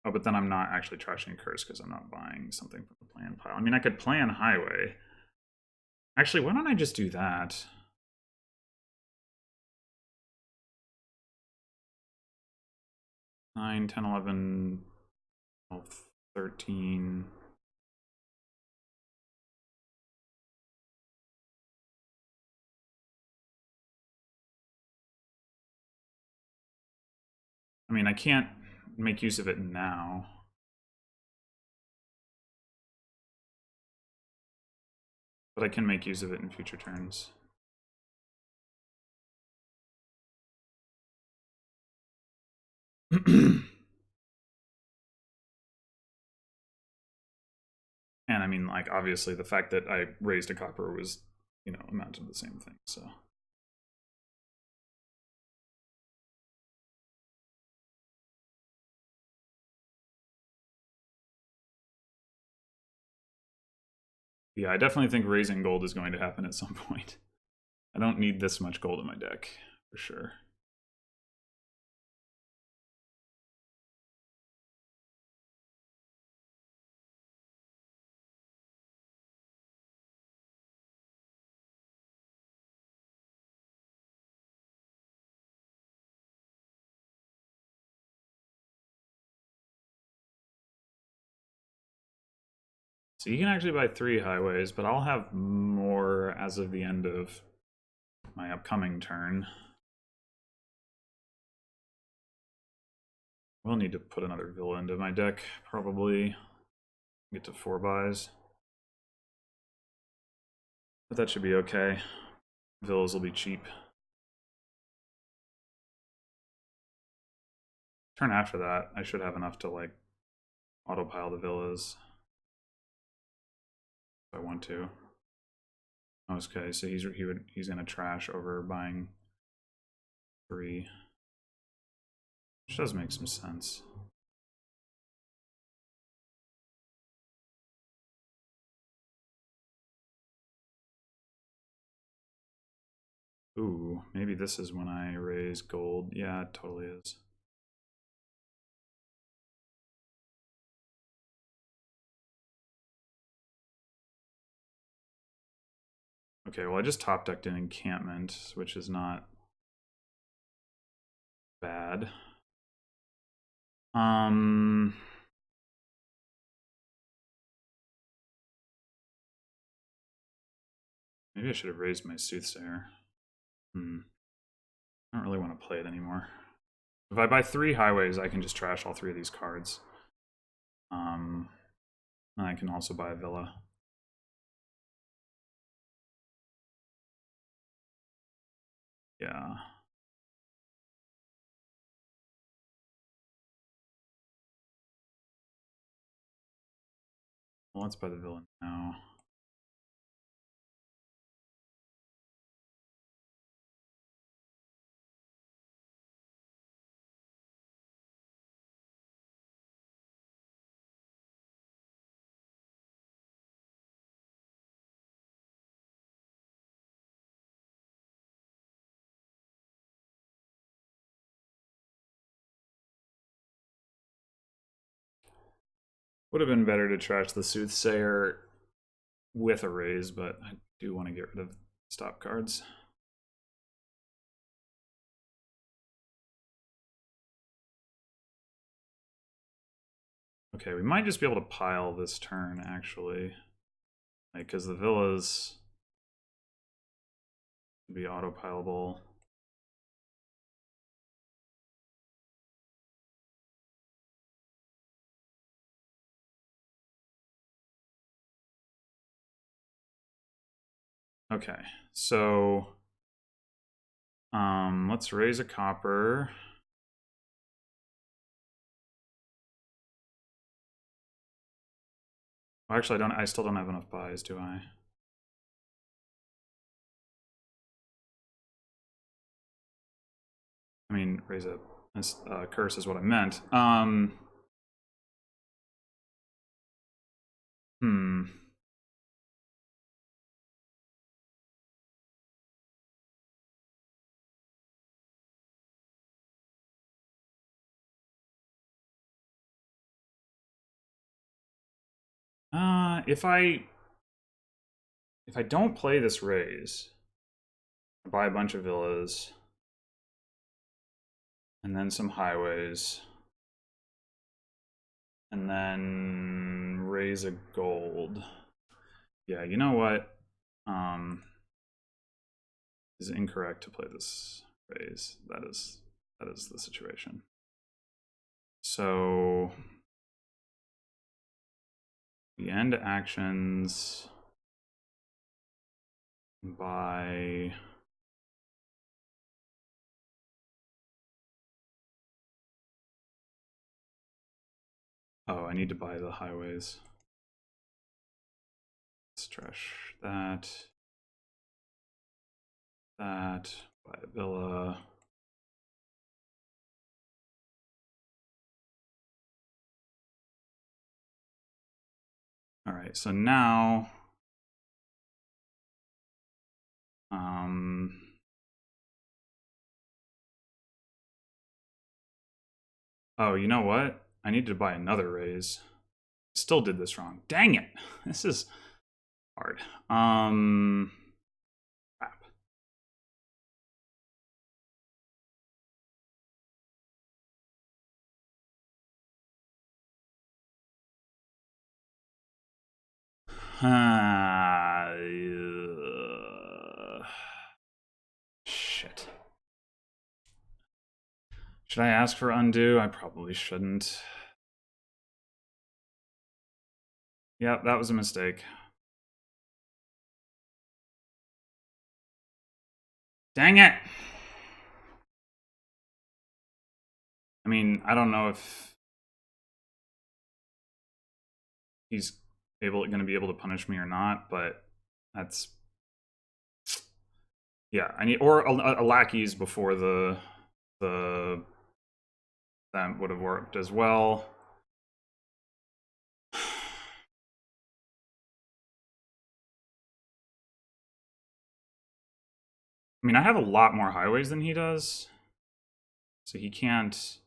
but then I'm not actually trashing a curse because I'm not buying something from the plan pile. I mean, I could plan highway. Actually, why don't I just do that? Nine, 10, 11, 12, 13. I mean, I can't make use of it now. But I can make use of it in future turns. And I mean, like, obviously the fact that I raised a copper was, you know, amounted to the same thing, so. Yeah, I definitely think raising gold is going to happen at some point. I don't need this much gold in my deck, for sure. So you can actually buy 3 highways, but I'll have more as of the end of my upcoming turn. We'll need to put another villa into my deck, probably. Get to 4 buys. But that should be okay. Villas will be cheap. Turn after that, I should have enough to, like, autopile the villas. If I want to. Okay, so he's gonna trash over buying 3. Which does make some sense. Ooh, maybe this is when I raise gold. Yeah, it totally is. Okay, well I just top decked an encampment, which is not bad. Maybe I should have raised my Soothsayer. I don't really want to play it anymore. If I buy 3 highways, I can just trash all 3 of these cards. And I can also buy a villa. Yeah. Well, let's buy the villa now. Would have been better to trash the Soothsayer with a raise, but I do want to get rid of stop cards. Okay, we might just be able to pile this turn, actually. Like, because the villas would be auto-pileable. Okay, so let's raise a copper. Well, actually, I still don't have enough buys, do I? I mean, raise a curse is what I meant. Hmm. If I don't play this raise, I buy a bunch of villas, and then some highways, and then raise a gold. Yeah, you know what? Is incorrect to play this raise. That is the situation. So the end actions by I need to buy the highways. Let's trash that. Buy a villa. All right, so now oh, you know what? I need to buy another raise. Still did this wrong. Dang it. This is hard. Crap. Shit. Should I ask for undo? I probably shouldn't. Yep, that was a mistake. Dang it! I mean, I don't know if he's going to be able to punish me or not, but that's yeah. I need or a lackeys before the that would have worked as well. I mean, I have a lot more highways than he does, so he can't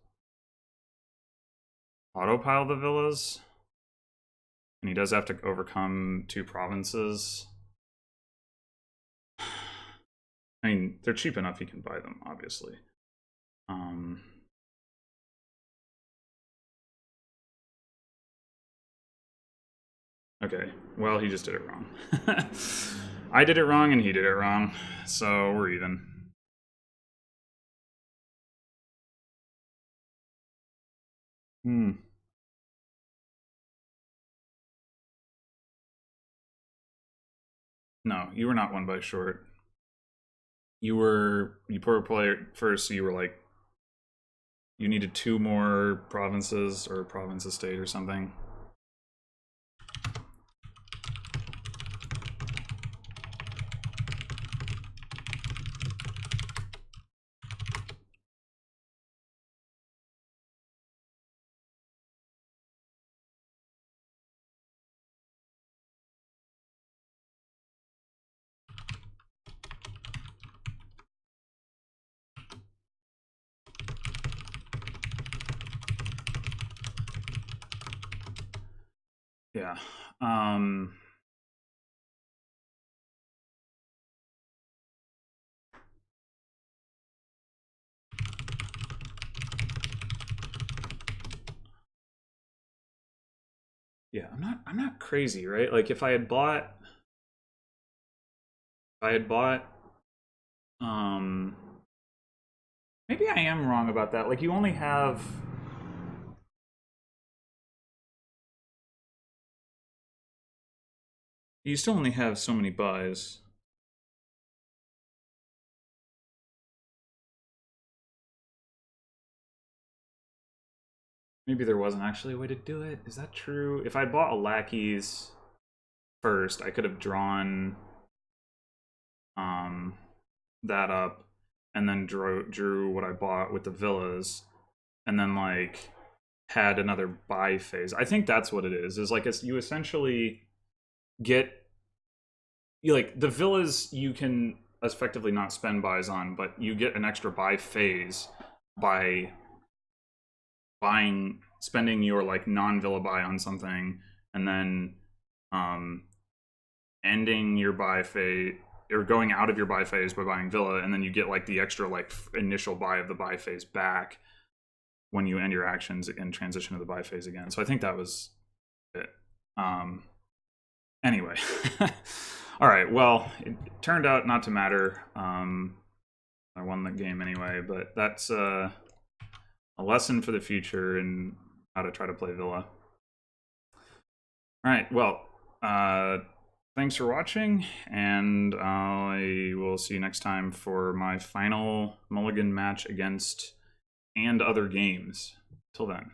autopile the villas, and he does have to overcome 2 provinces. I mean, they're cheap enough he can buy them, obviously. Okay, well, he just did it wrong. I did it wrong and he did it wrong, so we're even. Hmm. No, you were not one by short. You put a player first, so you were like, you needed 2 more provinces or province estate or something. Yeah. Yeah, I'm not crazy, right? Like if I had bought um maybe I am wrong about that. Like you still only have so many buys. Maybe there wasn't actually a way to do it. Is that true? If I bought a lackeys first, I could have drawn um that up and then drew what I bought with the villas and then like had another buy phase. I think that's what it is. Is like you essentially get you like the villas you can effectively not spend buys on, but you get an extra buy phase by spending your like non-villa buy on something and then um ending your buy phase or going out of your buy phase by buying villa, and then you get like the extra like initial buy of the buy phase back when you end your actions and transition to the buy phase again. So I think that was it. Anyway. All right, well, it turned out not to matter. I won the game anyway, but that's a lesson for the future in how to try to play Villa. All right, well, thanks for watching, and I will see you next time for my final Mulligan match against and other games. Till then.